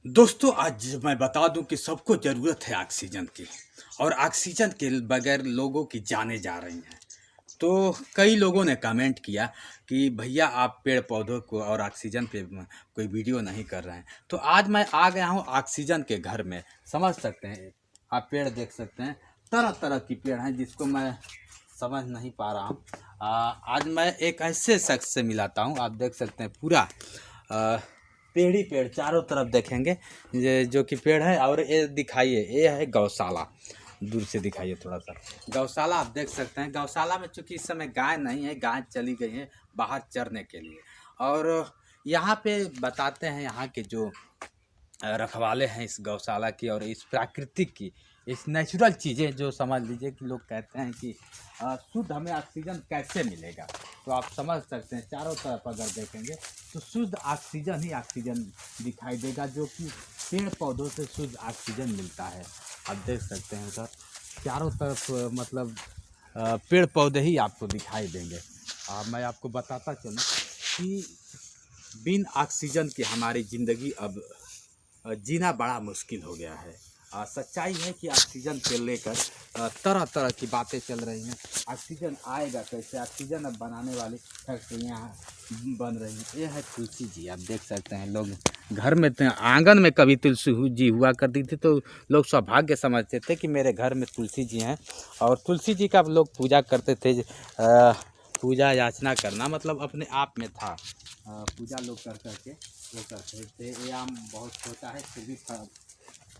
दोस्तों, आज मैं बता दूं कि सबको ज़रूरत है ऑक्सीजन की। और ऑक्सीजन के बगैर लोगों की जानें जा रही हैं। तो कई लोगों ने कमेंट किया कि भैया आप पेड़ पौधों को और ऑक्सीजन पे कोई वीडियो नहीं कर रहे हैं। तो आज मैं आ गया हूं ऑक्सीजन के घर में। समझ सकते हैं, आप पेड़ देख सकते हैं, तरह तरह की पेड़ हैं जिसको मैं समझ नहीं पा रहा हूँ। आज मैं एक ऐसे शख्स से मिलाता हूँ। आप देख सकते हैं पूरा पेड़ ही पेड़ चारों तरफ देखेंगे, ये जो कि पेड़ है। और ये दिखाइए, ये है गौशाला। दूर से दिखाइए थोड़ा सा। गौशाला आप देख सकते हैं। गौशाला में चूंकि इस समय गाय नहीं है, गाय चली गई है बाहर चरने के लिए। और यहाँ पे बताते हैं यहाँ के जो रखवाले हैं इस गौशाला की और इस प्राकृतिक की, इस नेचुरल चीज़ें, जो समझ लीजिए कि लोग कहते हैं कि शुद्ध हमें ऑक्सीजन कैसे मिलेगा। तो आप समझ सकते हैं, चारों तरफ अगर देखेंगे तो शुद्ध ऑक्सीजन ही ऑक्सीजन दिखाई देगा, जो कि पेड़ पौधों से शुद्ध ऑक्सीजन मिलता है। आप देख सकते हैं सर, चारों तरफ मतलब पेड़ पौधे ही आपको दिखाई देंगे। मैं आपको बताता चलूँ कि बिन ऑक्सीजन की हमारी ज़िंदगी अब जीना बड़ा मुश्किल हो गया है। सच्चाई है कि ऑक्सीजन को लेकर तरह तरह की बातें चल रही हैं। ऑक्सीजन आएगा कैसे, ऑक्सीजन अब बनाने वाली फैक्ट्रियाँ बन रही हैं। ये है तुलसी जी, आप देख सकते हैं। लोग घर में आंगन में कभी तुलसी जी हुआ करती थी तो लोग सौभाग्य समझते थे कि मेरे घर में तुलसी जी हैं। और तुलसी जी का लोग पूजा करते थे। पूजा याचना करना मतलब अपने आप में था। पूजा लोग कर करके वो करते थे। ये आम बहुत छोटा है फिर भी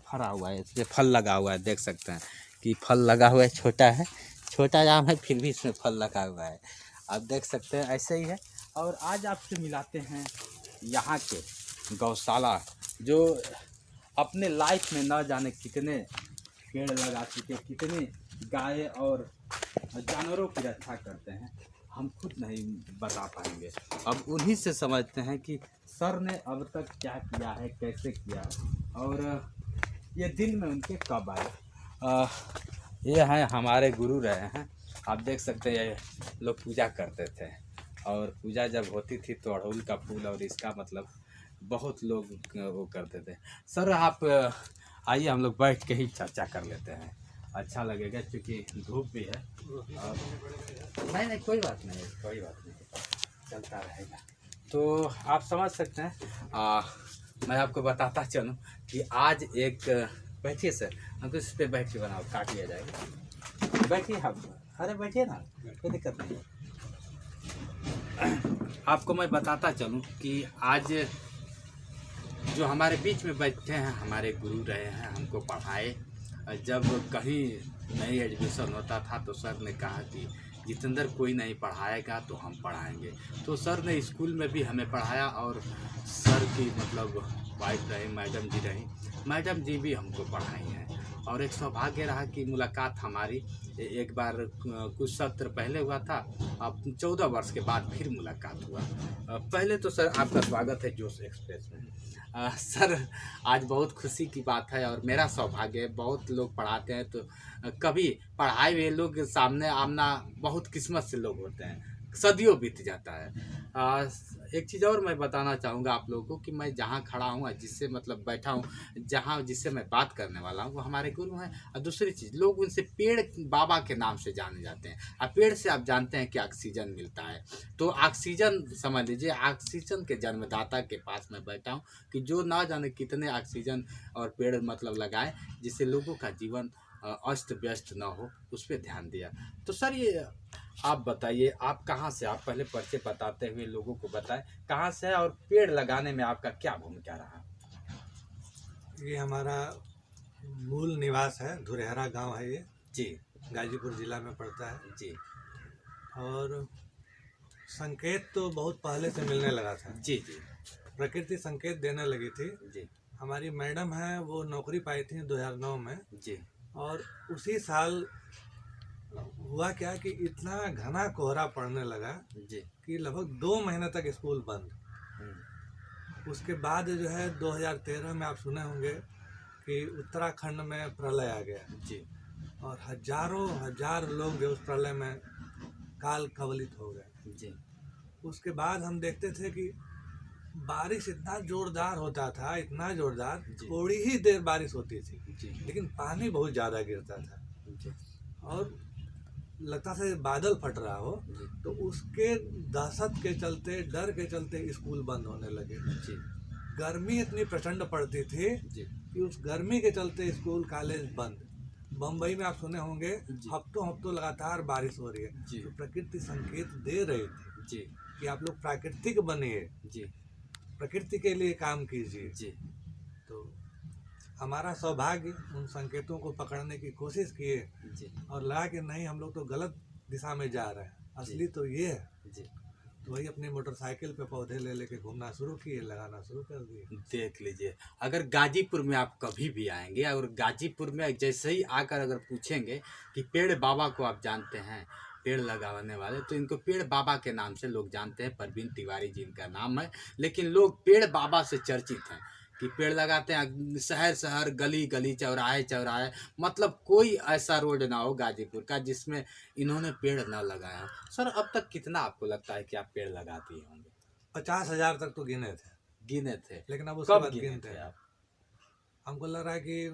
फरा हुआ है, इसमें फल लगा हुआ है। देख सकते हैं कि फल लगा हुआ है, छोटा है, छोटा आम है फिर भी इसमें फल लगा हुआ है। आप देख सकते हैं ऐसे ही है। और आज आपसे मिलाते हैं यहाँ के गौशाला, जो अपने लाइफ में न जाने कितने पेड़ लगा चुके, कितने गाय और जानवरों की रक्षा करते हैं, हम खुद नहीं बता पाएंगे। अब उन्हीं से समझते हैं कि सर ने अब तक क्या किया है, कैसे किया, और ये दिन में उनके कब आए। ये हैं हमारे गुरु रहे हैं। आप देख सकते हैं, ये लोग पूजा करते थे। और पूजा जब होती थी तो अड़हुल का फूल और इसका मतलब बहुत लोग वो करते थे। सर आप आइए, हम लोग बैठ के ही चर्चा कर लेते हैं, अच्छा लगेगा क्योंकि धूप भी है। और नहीं नहीं, कोई बात नहीं, कोई बात नहीं, चलता रहेगा। तो आप समझ सकते हैं। मैं आपको बताता चलूँ कि आज एक, बैठिए सर, हमको इस पर बैठ के बनाओ, काट लिया जाएगा। बैठिए आप, अरे बैठिए ना, कोई दिक्कत नहीं। आपको मैं बताता चलूँ कि आज जो हमारे बीच में बैठे हैं हमारे गुरु रहे हैं, हमको पढ़ाए। जब कहीं नई एडमिशन होता था तो सर ने कहा कि जितेंद्र कोई नहीं पढ़ाएगा तो हम पढ़ाएंगे। तो सर ने स्कूल में भी हमें पढ़ाया। और सर की मतलब वाइफ रही, मैडम जी रही, मैडम जी भी हमको पढ़ाई हैं। और एक सौभाग्य रहा कि मुलाकात हमारी एक बार कुछ सत्र पहले हुआ था। अब 14 वर्ष के बाद फिर मुलाकात हुआ। पहले तो सर आपका स्वागत है जोश एक्सप्रेस में। सर आज बहुत खुशी की बात है और मेरा सौभाग्य है। बहुत लोग पढ़ाते हैं तो कभी पढ़ाए हुए लोग सामने आमना बहुत किस्मत से लोग होते हैं, सदियों बीत जाता है। एक चीज़ और मैं बताना चाहूँगा आप लोगों को कि मैं जहाँ खड़ा हूँ, जिससे मतलब बैठा हूँ, जहाँ जिससे मैं बात करने वाला हूँ, वो हमारे गुरु हैं। और दूसरी चीज़, लोग उनसे पेड़ बाबा के नाम से जाने जाते हैं। और पेड़ से आप जानते हैं कि ऑक्सीजन मिलता है। तो ऑक्सीजन समझ लीजिए, ऑक्सीजन के जन्मदाता के पास मैं बैठा हूँ कि जो ना जाने कितने ऑक्सीजन और पेड़ मतलब लगाए, जिससे लोगों का जीवन अस्त व्यस्त ना हो, उस पर ध्यान दिया। तो सर ये आप बताइए, आप कहाँ से, आप पहले परिचय बताते हुए लोगों को बताएं कहाँ से है और पेड़ लगाने में आपका क्या भूमिका रहा। ये हमारा मूल निवास है, धुरेहरा गांव है ये, जी गाजीपुर जिला में पड़ता है। जी और संकेत तो बहुत पहले से मिलने लगा था। जी जी प्रकृति संकेत देने लगी थी। जी हमारी मैडम है, वो नौकरी पाई थी 2009 में। जी और उसी साल हुआ क्या कि इतना घना कोहरा पड़ने लगा जी कि लगभग 2 महीने तक स्कूल बंद। हम्म, उसके बाद जो है 2013 में आप सुने होंगे कि उत्तराखंड में प्रलय आ गया जी और हजारों हजार लोग जो उस प्रलय में काल कवलित हो गए। जी उसके बाद हम देखते थे कि बारिश इतना जोरदार होता था, इतना जोरदार, जी। थोड़ी ही देर बारिश होती थी, जी लेकिन पानी बहुत ज़्यादा गिरता था जी और लगता था बादल फट रहा हो। जी तो उसके दहशत के चलते, डर के चलते स्कूल बंद होने लगे। जी गर्मी इतनी प्रचंड पड़ती थी जी कि उस गर्मी के चलते स्कूल कॉलेज बंद। बम्बई में आप सुने होंगे, जी। हफ्तों हफ्तों लगातार बारिश हो रही है। जी। तो प्रकृति संकेत दे रही थी जी कि आप लोग प्राकृतिक बनिए, जी प्रकृति के लिए काम कीजिए। जी तो हमारा सौभाग्य उन संकेतों को पकड़ने की कोशिश किए जी और लगा कि नहीं, हम लोग तो गलत दिशा में जा रहे हैं, असली तो ये है। जी। तो वही अपनी मोटरसाइकिल पे पौधे ले लेके घूमना शुरू किए, लगाना शुरू कर दिए। देख लीजिए, अगर गाजीपुर में आप कभी भी आएंगे और गाजीपुर में जैसे ही आकर अगर पूछेंगे कि पेड़ बाबा को आप जानते हैं, पेड़ लगाने वाले, तो इनको पेड़ बाबा के नाम से लोग जानते हैं। परवीन तिवारी जी इनका नाम है, लेकिन लोग पेड़ बाबा से चर्चित हैं कि पेड़ लगाते हैं शहर शहर, गली गली, चौराहे चौराहे, मतलब कोई ऐसा रोड ना हो गाजीपुर का जिसमें इन्होंने पेड़ ना लगाया हो। सर, अब तक कितना आपको लगता है कि आप पेड़ लगाती होंगे? 50,000 तक तो गिने थे, गिने थे? लेकिन अब उसके कब बाद गिने गिनते थे हैं। आप? हमको लग रहा है कि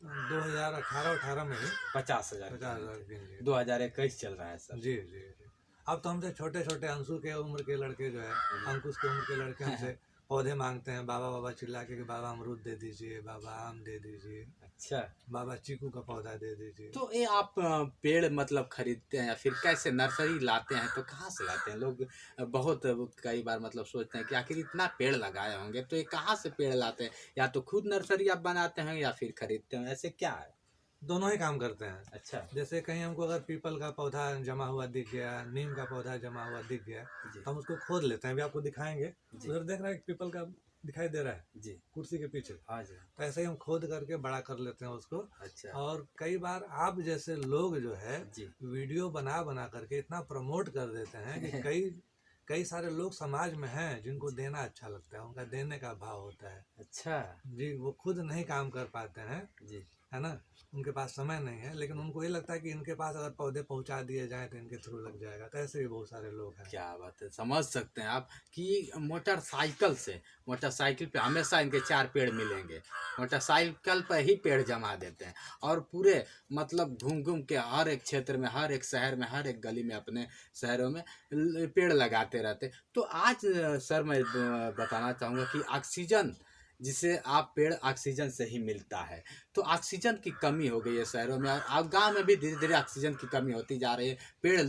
2018 में ही 50,000 50,000 गिन लिए। 2021 चल रहा है सर। जी जी जी। अब तो हमसे छोटे छोटे अंशु के उम्र के लड़के जो है, अंकुश के उम्र के लड़के हमसे पौधे मांगते हैं, बाबा बाबा चिल्ला के कि बाबा अमरूद दे दीजिए, बाबा आम दे दीजिए, अच्छा, बाबा चीकू का पौधा दे दीजिए। तो ये आप पेड़ मतलब खरीदते हैं या फिर कैसे नर्सरी लाते हैं, तो कहाँ से लाते हैं? लोग बहुत कई बार मतलब सोचते हैं कि आखिर इतना पेड़ लगाए होंगे तो ये कहाँ से पेड़ लाते हैं? या तो खुद नर्सरी आप बनाते हैं या फिर खरीदते हैं, ऐसे क्या है? दोनों ही काम करते हैं। अच्छा जैसे कहीं हमको अगर पीपल का पौधा जमा हुआ दिख गया, नीम का पौधा जमा हुआ दिख गया, जी तो हम उसको खोद लेते हैं। अभी आपको दिखाएंगे, जी उधर देख रहे हैं पीपल का दिखाई दे रहा है जी। कुर्सी के पीछे। हाँ जी। तो ऐसे ही हम खोद करके बड़ा कर लेते हैं उसको। अच्छा और कई बार आप जैसे लोग जो है जी वीडियो बना बना करके इतना प्रमोट कर देते हैं कि कई सारे लोग समाज में हैं जिनको देना अच्छा लगता है, उनका देने का भाव होता है। अच्छा जी, वो खुद नहीं काम कर पाते हैं, जी है ना, उनके पास समय नहीं है, लेकिन उनको ये लगता है कि इनके पास अगर पौधे पहुंचा दिए जाएं तो इनके थ्रू लग जाएगा। तो ऐसे भी बहुत सारे लोग हैं। क्या बात है, समझ सकते हैं आप कि मोटरसाइकिल पे हमेशा इनके 4 पेड़ मिलेंगे, मोटरसाइकिल पर ही पेड़ जमा देते हैं और पूरे मतलब घूम घूम के हर एक क्षेत्र में, हर एक शहर में, हर एक गली में, अपने शहरों में पेड़ लगाते रहते। तो आज सर मैं बताना चाहूँगा कि ऑक्सीजन, जिसे आप पेड़ ऑक्सीजन से ही मिलता है, तो ऑक्सीजन की कमी हो गई है शहरों में, और गांव में भी धीरे धीरे ऑक्सीजन की कमी होती जा रही है, पेड़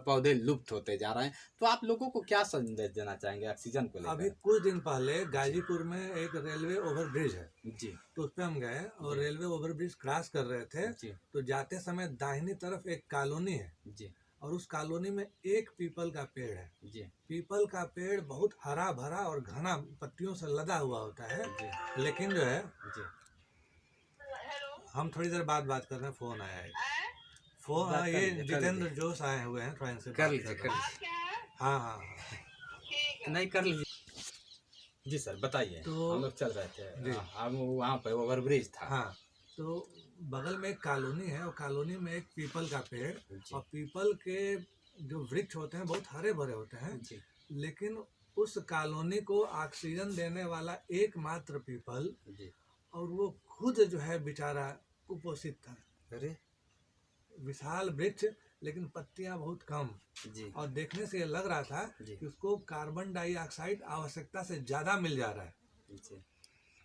पौधे लुप्त होते जा रहे हैं। तो आप लोगों को क्या संदेश देना चाहेंगे ऑक्सीजन को अभी लेकर? कुछ दिन पहले गाजीपुर में एक रेलवे ओवरब्रिज है, जी तो उस पर हम गए और जी। रेलवे ओवरब्रिज क्रॉस कर रहे थे। जी तो जाते समय दाहिनी तरफ एक कॉलोनी है जी और उस कॉलोनी में एक पीपल का पेड़ है। जी पीपल का पेड़ बहुत हरा भरा और घना पत्तियों से लदा हुआ होता है, जी लेकिन जो है, जी। हम थोड़ी देर बाद बात कर रहे हैं, फोन आया है। फोन बात कर ये लीजिए, कर जितेंद्र लीजिए। जोश आए हुए हैं, थोड़ा इनसे कर बात लीजिए कर कर रहे हैं। लीजिए, हाँ हाँ हाँ। नहीं कर लीजिए। जी सर बताइए। तो हम लोग चल रहे थे, जी। हम वहाँ पे ओवरब्रिज था। हाँ, तो बगल में एक कॉलोनी है और कॉलोनी में एक पीपल का पेड़, जी और पीपल के जो वृक्ष होते हैं बहुत हरे भरे होते हैं, जी लेकिन उस कॉलोनी को ऑक्सीजन देने वाला एकमात्र पीपल, जी। और वो खुद जो है बेचारा कुपोषित था। अरे विशाल वृक्ष, लेकिन पत्तियां बहुत कम, जी और देखने से ये लग रहा था जी कि उसको कार्बन डाइऑक्साइड आवश्यकता से ज़्यादा मिल जा रहा है जी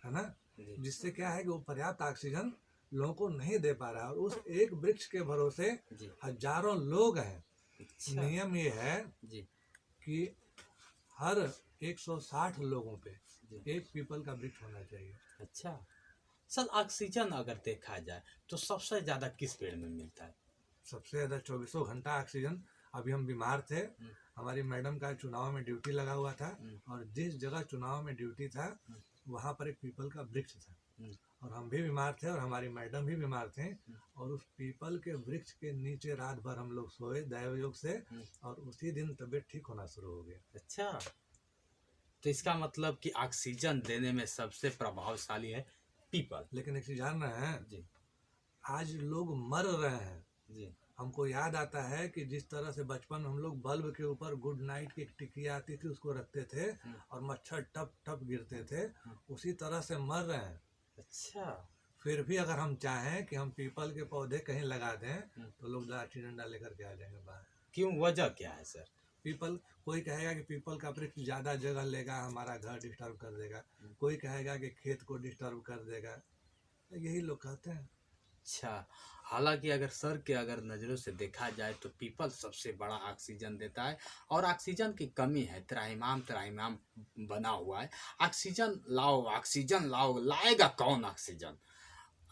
ना, जी जिससे क्या है कि वो पर्याप्त ऑक्सीजन लोगों को नहीं दे पा रहा है। और उस एक वृक्ष के भरोसे जी। हजारों लोग हैं। अच्छा नियम ये है जी कि हर 160 लोगों पे जी। एक पीपल का वृक्ष होना चाहिए। अच्छा सर, ऑक्सीजन अगर देखा जाए तो सबसे ज़्यादा किस पेड़ में मिलता है? सबसे ज़्यादा 24 घंटा ऑक्सीजन। अभी हम बीमार थे, हमारी मैडम का चुनाव में ड्यूटी लगा हुआ था, और जिस जगह चुनाव में ड्यूटी था वहाँ पर एक पीपल का वृक्ष था, और हम भी बीमार थे और हमारी मैडम भी बीमार थे, और उस पीपल के वृक्ष के नीचे रात भर हम लोग सोए दैवयोग से, और उसी दिन तबीयत ठीक होना शुरू हो गया। अच्छा, तो इसका मतलब कि ऑक्सीजन देने में सबसे प्रभावशाली है पीपल। लेकिन एक चीज़ जान रहे हैं, जी आज लोग मर रहे हैं, जी हमको याद आता है कि जिस तरह से बचपन में हम लोग बल्ब के ऊपर गुड नाइट की एक टिकिया आती थी उसको रखते थे और मच्छर टप टप गिरते थे, उसी तरह से मर रहे हैं। अच्छा। फिर भी अगर हम चाहें कि हम पीपल के पौधे कहीं लगा दें तो लोग लाठी डंडा लेकर के आ जाएंगे बाहर। क्यों, वजह क्या है सर? पीपल, कोई कहेगा कि पीपल का वृक्ष ज़्यादा जगह लेगा, हमारा घर डिस्टर्ब कर देगा, कोई कहेगा कि खेत को डिस्टर्ब कर देगा, यही लोग कहते हैं। अच्छा, हालांकि अगर सर के अगर नज़रों से देखा जाए तो पीपल सबसे बड़ा ऑक्सीजन देता है, और ऑक्सीजन की कमी है, त्राहिमाम त्राहिमाम बना हुआ है। ऑक्सीजन लाओ, ऑक्सीजन लाओ, लाएगा कौन ऑक्सीजन?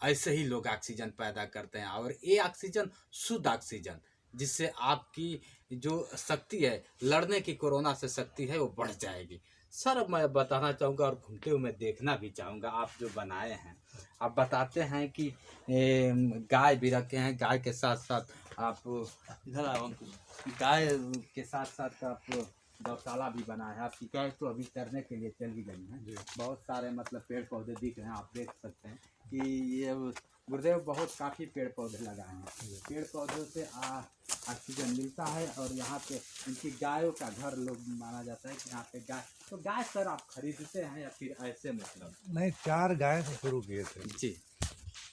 ऐसे ही लोग ऑक्सीजन पैदा करते हैं, और ये ऑक्सीजन शुद्ध ऑक्सीजन, जिससे आपकी जो शक्ति है लड़ने की, कोरोना से शक्ति है, वो बढ़ जाएगी। सर मैं बताना चाहूँगा और घूमते हुए मैं देखना भी चाहूँगा, आप जो बनाए हैं, आप बताते हैं कि गाय भी रखे हैं, गाय के साथ साथ आप इधर आओ अंकुल, गाय के साथ साथ आप गौशाला भी बनाए हैं। आपकी गाय तो अभी तैरने के लिए चल भी गई हैं। बहुत सारे मतलब पेड़ पौधे दिख रहे हैं, आप देख सकते हैं कि ये गुरुदेव बहुत काफ़ी पेड़ पौधे लगाए हैं। पेड़ पौधों से ऑक्सीजन मिलता है, और यहाँ पे इनकी गायों का घर लोग माना जाता है कि यहाँ पे गाय, तो गाय सर आप खरीदते हैं या फिर ऐसे मतलब? नहीं, 4 गाय से शुरू किए थे जी।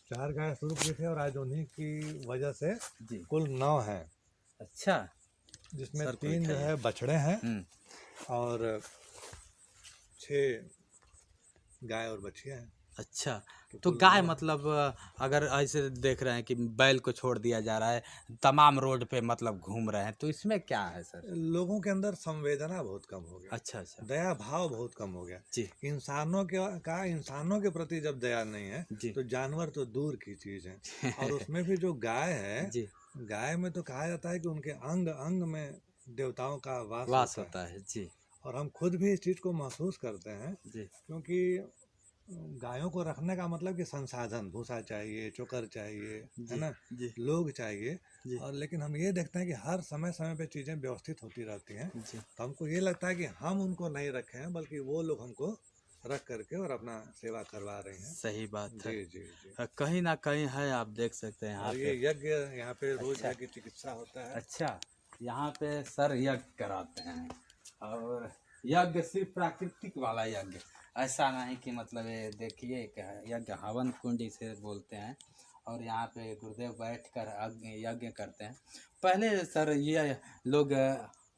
4 गाय शुरू किए थे और आज उन्हीं की वजह से जी। कुल 9 हैं। अच्छा। जिसमें सर 3 जो है बछड़े हैं और 6 गाय और बछिया हैं। अच्छा, तो गाय मतलब अगर ऐसे देख रहे हैं कि बैल को छोड़ दिया जा रहा है, तमाम रोड पे मतलब घूम रहे हैं, तो इसमें क्या है सर? लोगों के अंदर संवेदना बहुत कम हो गया, अच्छा अच्छा। दया भाव बहुत कम हो गया। जी इंसानों के प्रति जब दया नहीं है जी। तो जानवर तो दूर की चीज है। और उसमें भी जो गाय है, जी। गाय में तो कहा जाता है कि उनके अंग अंग में देवताओं का वास होता है। जी और हम खुद भी इस चीज को महसूस करते हैं, जी। क्योंकि गायों को रखने का मतलब कि संसाधन, भूसा चाहिए, चोकर चाहिए, है ना, जी लोग चाहिए। जी। और लेकिन हम ये देखते हैं कि हर समय समय पे चीज़ें व्यवस्थित होती रहती हैं, जी। तो हमको ये लगता है कि हम उनको नहीं रखे हैं, बल्कि वो लोग हमको रख करके और अपना सेवा करवा रहे हैं। सही बात है। जी जी जी। कहीं ना कहीं है, आप देख सकते हैं यहाँ और पे। ये यज्ञ यहाँ पे रोज अच्छा। यज्ञ चिकित्सा होता है। अच्छा, यहाँ पे सर यज्ञ कराते हैं, और यज्ञ सिर्फ प्राकृतिक वाला यज्ञ, ऐसा नहीं कि मतलब ये देखिए यज्ञ हवन कुंड इसे बोलते हैं, और यहाँ पे गुरुदेव बैठकर यज्ञ करते हैं। पहले सर ये लोग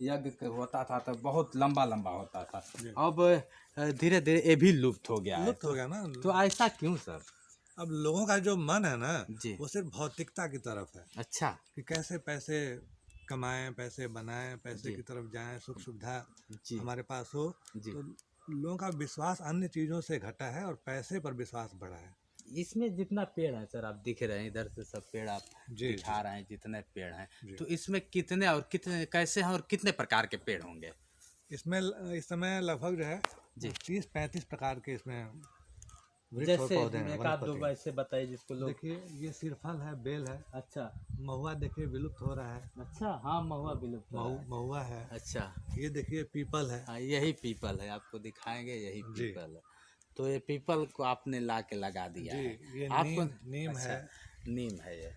यज्ञ होता था तो बहुत लंबा लंबा होता था, अब धीरे धीरे ये भी लुप्त हो गया है। लुप्त हो गया ना। तो ऐसा क्यों सर? अब लोगों का जो मन है ना, जी। वो सिर्फ भौतिकता की तरफ है। अच्छा। कि कैसे पैसे कमाएं, पैसे बनाएं, पैसे जी। की तरफ जाएं, सुख सुविधा जी। हमारे पास हो। जी। तो लोगों का विश्वास अन्य चीज़ों से घटा है और पैसे पर विश्वास बढ़ा है। इसमें जितना पेड़ है सर, आप दिख रहे हैं इधर से सब पेड़ आप जी दिखा रहे हैं, जितने पेड़ हैं, जी। तो इसमें कितने और कितने कैसे हैं और कितने प्रकार के पेड़ होंगे? इसमें इस समय लगभग जो है जी। 30-35 प्रकार के इसमें वृक्ष और जैसे पौधे हैं, एक आध दो वनस्पति। ऐसे बताइए जिसको लोग। देखिए, ये सिरफल है, बेल है। अच्छा। महुआ देखिए विलुप्त हो रहा है। अच्छा, हाँ महुआ विलुप्त हो रहा है। महुआ है। अच्छा। ये देखिए पीपल है। हाँ, यही पीपल है, आपको दिखाएंगे, यही जी। पीपल है। तो ये पीपल को आपने ला के लगा दिया जी, है। ये आपको नीम अच्छा, है। नीम है ये।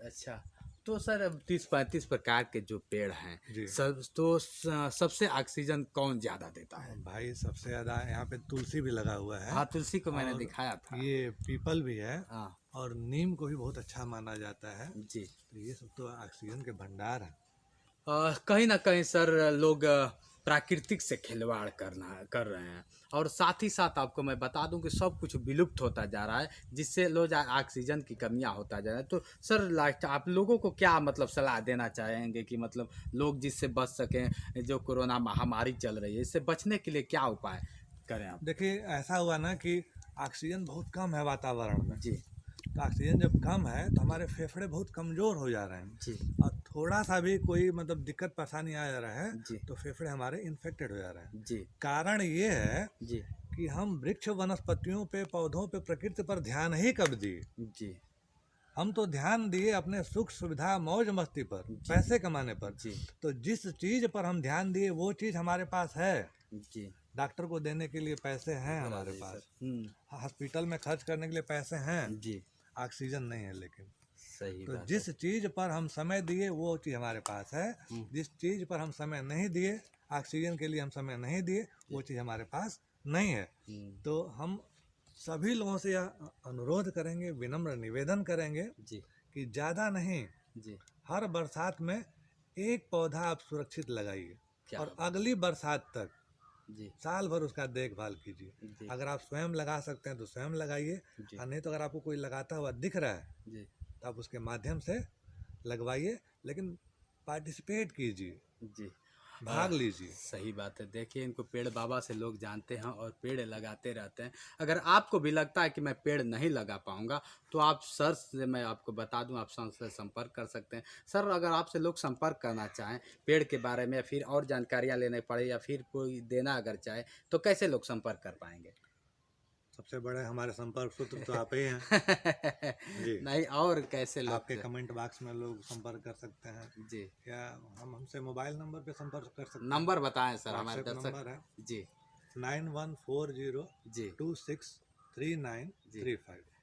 अच्छा, तो सर अब 30-35 प्रकार के जो पेड़ हैं, जी। सबसे ऑक्सीजन कौन ज़्यादा देता है? भाई सबसे ज़्यादा यहाँ पे तुलसी भी लगा हुआ है। हाँ, तुलसी को मैंने और दिखाया था। ये पीपल भी है। हाँ और नीम को भी बहुत अच्छा माना जाता है। जी। तो ये सब तो ऑक्सीजन के भंडार है। कहीं ना कहीं सर लोग प्राकृतिक से खिलवाड़ कर रहे हैं, और साथ ही साथ आपको मैं बता दूं कि सब कुछ विलुप्त होता जा रहा है, जिससे लोग ऑक्सीजन की कमियां होता जा रहा है। तो सर लास्ट आप लोगों को क्या मतलब सलाह देना चाहेंगे कि मतलब लोग जिससे बच सकें, जो कोरोना महामारी चल रही है, इससे बचने के लिए क्या उपाय करें आप? देखिए, ऐसा हुआ ना कि ऑक्सीजन बहुत कम है वातावरण में। जी तो ऑक्सीजन जब कम है तो हमारे फेफड़े बहुत कमज़ोर हो जा रहे हैं। जी। और थोड़ा सा भी कोई मतलब दिक्कत परेशानी आ जा रहा है जी। तो फेफड़े हमारे इन्फेक्टेड हो जा रहे हैं। जी कारण ये है जी। कि हम वृक्ष वनस्पतियों पे, पौधों पे, प्रकृति पर ध्यान ही कब दिए। जी हम तो ध्यान दिए अपने सुख सुविधा मौज मस्ती पर, पैसे कमाने पर। जी। तो जिस चीज़ पर हम ध्यान दिए वो चीज़ हमारे पास है। जी। डॉक्टर को देने के लिए पैसे हैं हमारे पास, हॉस्पिटल में खर्च करने के लिए पैसे हैं। जी। ऑक्सीजन नहीं है लेकिन। सही तो बात जिस चीज़ पर हम समय दिए वो चीज़ हमारे पास है, जिस चीज़ पर हम समय नहीं दिए, ऑक्सीजन के लिए हम समय नहीं दिए, वो चीज़ हमारे पास नहीं है। तो हम सभी लोगों से यह अनुरोध करेंगे, विनम्र निवेदन करेंगे जी कि ज़्यादा नहीं, जी हर बरसात में एक पौधा आप सुरक्षित लगाइए क्या और अगली बरसात तक जी साल भर उसका देखभाल कीजिए। जी अगर आप स्वयं लगा सकते हैं तो स्वयं लगाइए, जी और नहीं तो अगर आपको कोई लगाता हुआ दिख रहा है जी तो आप उसके माध्यम से लगवाइए, लेकिन पार्टिसिपेट कीजिए, जी भाग लीजिए। सही बात है। देखिए, इनको पेड़ बाबा से लोग जानते हैं और पेड़ लगाते रहते हैं। अगर आपको भी लगता है कि मैं पेड़ नहीं लगा पाऊंगा तो आप सर से, मैं आपको बता दूं, आप सर से संपर्क कर सकते हैं। सर, अगर आपसे लोग संपर्क करना चाहें पेड़ के बारे में, या फिर और जानकारियाँ लेने पड़े, या फिर कोई देना अगर चाहे, तो कैसे लोग संपर्क कर पाएंगे? सबसे बड़े हमारे संपर्क सूत्र तो आप ही हैं। जी। नहीं, और कैसे लोग? आपके कमेंट बॉक्स में लोग संपर्क कर सकते हैं, जी, या हम हमसे मोबाइल नंबर पे संपर्क कर सकते हैं। नंबर बताएं सर, हमारे व्हाट्सएप दर्शक। नंबर है जी 9140263935। जी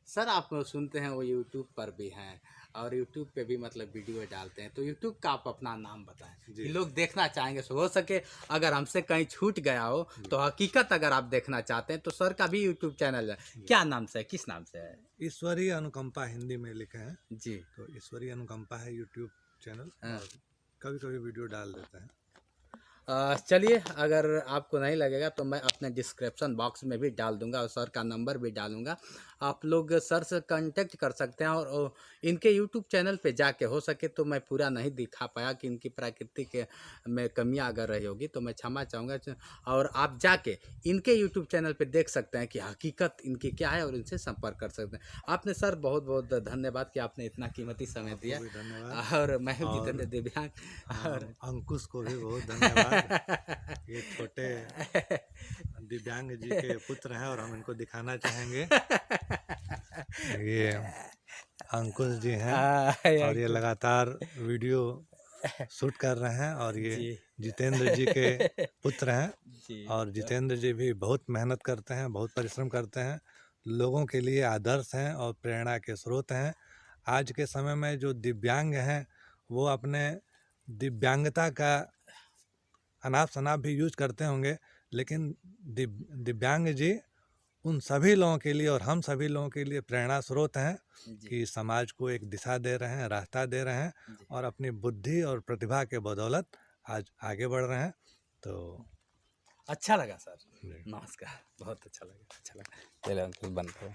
सर, आप सुनते हैं वो यूट्यूब पर भी हैं, और यूट्यूब पे भी मतलब वीडियो डालते हैं, तो यूट्यूब का आप अपना नाम बताएं जी। कि लोग देखना चाहेंगे। सो हो सके अगर हमसे कहीं छूट गया हो तो हकीकत अगर आप देखना चाहते हैं तो सर का भी यूट्यूब चैनल है, क्या नाम से है, किस नाम से है? ईश्वरीय अनुकंपा हिंदी में लिखे हैं, जी तो ईश्वरीय अनुकंपा है यूट्यूब चैनल, हाँ। और कभी कभी वीडियो डाल देते हैं। चलिए, अगर आपको नहीं लगेगा तो मैं अपने डिस्क्रिप्शन बॉक्स में भी डाल दूंगा और सर का नंबर भी डालूंगा। आप लोग सर से कांटेक्ट कर सकते हैं, और इनके यूट्यूब चैनल पे जाके, हो सके तो मैं पूरा नहीं दिखा पाया कि इनकी प्राकृतिक में कमियां अगर रही होगी तो मैं क्षमा चाहूँगा, और आप जाके इनके यूट्यूब चैनल पे देख सकते हैं कि हकीकत इनकी क्या है और इनसे संपर्क कर सकते हैं। आपने सर बहुत बहुत धन्यवाद कि आपने इतना कीमती समय दिया, भी धन्यवाद, और मैं हूं जितेंद्र दिव्यांग। और अंकुश को भी बहुत धन्यवाद। ये छोटे दिव्यांग जी के पुत्र हैं और हम इनको दिखाना चाहेंगे। ये अंकुश जी हैं, और ये लगातार वीडियो शूट कर रहे हैं, और ये जी जितेंद्र जी के पुत्र हैं। जी और जितेंद्र जी भी बहुत मेहनत करते हैं, बहुत परिश्रम करते हैं, लोगों के लिए आदर्श हैं और प्रेरणा के स्रोत हैं। आज के समय में जो दिव्यांग हैं वो अपने दिव्यांगता का अनाप शनाप भी यूज करते होंगे, लेकिन दिव्यांग जी उन सभी लोगों के लिए और हम सभी लोगों के लिए प्रेरणा स्रोत हैं जी कि समाज को एक दिशा दे रहे हैं, रास्ता दे रहे हैं, जी। और अपनी बुद्धि और प्रतिभा के बदौलत आज आगे बढ़ रहे हैं। तो अच्छा लगा सर, जी। नमस्कार, बहुत अच्छा लगा, अच्छा लगा। चलो अंकुल, बंद करो।